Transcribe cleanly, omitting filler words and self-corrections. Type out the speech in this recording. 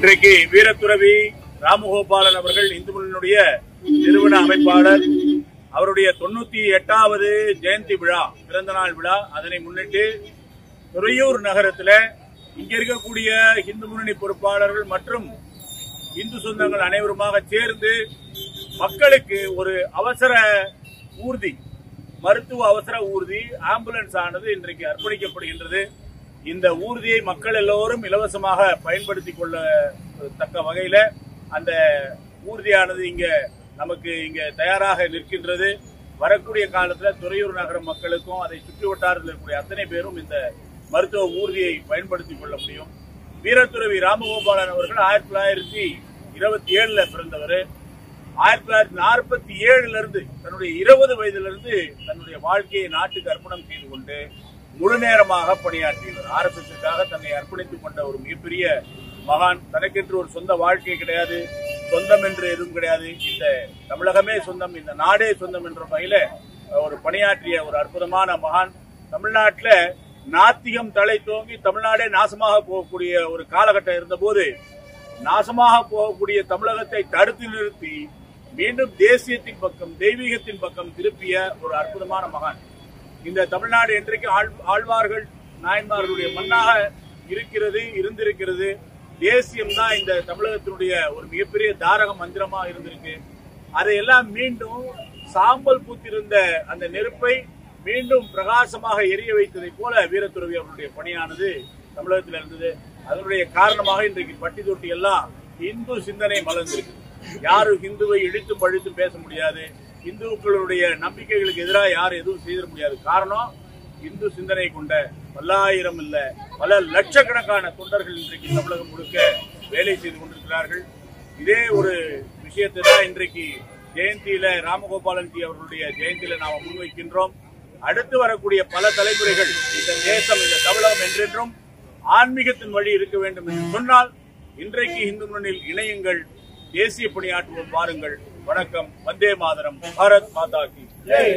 இன்றைக்கு வீரத்துறவி ராமகோபாலன் அவர்கள் இந்து முன்னணியுடைய நிறுவன அமைப்பாளர். அவருடைய 98வது ஜெயந்தி விழா, பிறந்த நாள் விழா. அதனை முன்னிட்டு துறையூர் நகரத்தில் இங்க இருக்கக்கூடிய இந்து முன்னணி பொறுப்பாளர்கள் மற்றும் இந்து சொந்தங்கள் அனைவருமாக சேர்ந்து மக்களுக்கு ஒரு அவசர ஊர்தி, மருத்துவ அவசர ஊர்தி ஆம்புலன்ஸ் ஆனது இன்றைக்கு அர்ப்பணிக்கப்படுகின்றது. இந்த ஊர்தியை மக்கள் எல்லோரும் இலவசமாக பயன்படுத்திக் கொள்ளத்தக்க வகையில அந்த ஊர்தியானது நமக்கு இங்க தயாராக நிற்கின்றது. வரக்கூடிய காலத்தில் துறையூர் நகர மக்களுக்கும் அதை சுற்றி வட்டாரத்தில் இருக்கக்கூடிய அத்தனை பேரும் இந்த மருத்துவ ஊர்தியை பயன்படுத்திக் கொள்ள முடியும். வீரத்துறவி ராமகோபாலன் அவர்கள் 1927 பிறந்தவர். 1947 இருந்து தன்னுடைய 20 வயதிலிருந்து தன்னுடைய வாழ்க்கையை நாட்டுக்கு அர்ப்பணம் செய்து கொண்டு முழு நேரமாக பணியாற்றியவர். RSSக்காக தன்னை அர்ப்பணித்துக் கொண்ட ஒரு மிகப்பெரிய மகான். தனக்கென்று ஒரு சொந்த வாழ்க்கை கிடையாது, சொந்தம் என்று எதுவும் கிடையாது. இந்த தமிழகமே சொந்தம், இந்த நாடே சொந்தம் என்ற வகையில ஒரு பணியாற்றிய ஒரு அற்புதமான மகான். தமிழ்நாட்டில் நாத்திகம் தலை தோங்கி தமிழ்நாடே நாசமாக போகக்கூடிய ஒரு காலகட்டம் இருந்தபோது நாசமாக போகக்கூடிய தமிழகத்தை தடுத்து நிறுத்தி மீண்டும் தேசியத்தின் பக்கம், தெய்வீகத்தின் பக்கம் திருப்பிய ஒரு அற்புதமான மகான். இந்த தமிழ்நாடு இன்றைக்கு ஆழ்வார்கள் நாயன்மார்களுடைய மண்ணாக இருந்திருக்கிறது. தேசியம் தான் இந்த தமிழகத்தினுடைய ஒரு மிகப்பெரிய தாரக மந்திரமா இருந்திருக்கு. அதையெல்லாம் மீண்டும் சாம்பல் பூத்திருந்த அந்த நெருப்பை மீண்டும் பிரகாசமாக எரிய வைத்ததை போல வீரத்துறவி அவருடைய பணியானது தமிழகத்தில் இருந்தது. அதனுடைய காரணமாக இன்றைக்கு பட்டி தொட்டி எல்லாம் இந்து சிந்தனை மலர்ந்திருக்கு. யாரும் இந்துவை இடித்தும் பழித்தும் பேச முடியாது. இந்துக்களுடைய நம்பிக்கைகளுக்கு எதிராக யாரும் எதுவும் செய்திட முடியாது. காரணம், இந்து சிந்தனை கொண்ட பல்லாயிரம் இல்ல பல லட்சக்கணக்கான தொண்டர்கள் இன்றைக்கு தமிழகம் முழுக்க வேலை செய்து கொண்டிருக்கிறார்கள். இதே ஒரு விஷயத்தை தான் இன்றைக்கு ஜெயந்தியில ராமகோபாலன் ஜி அவர்களுடைய ஜெயந்தியில நாம முன்வைக்கின்றோம். அடுத்து வரக்கூடிய பல தலைமுறைகள் இந்த தேசம், இந்த தமிழகம் என்றென்றும் ஆன்மீகத்தின் வழி இருக்க வேண்டும் என்று சொன்னால் இன்றைக்கு இந்து முன்னணியில் இணையுங்கள், தேசிய பணியாற்றுவோம், பாருங்கள். வணக்கம். வந்தே மாதரம். பாரத் மாதா கி ஜெய்.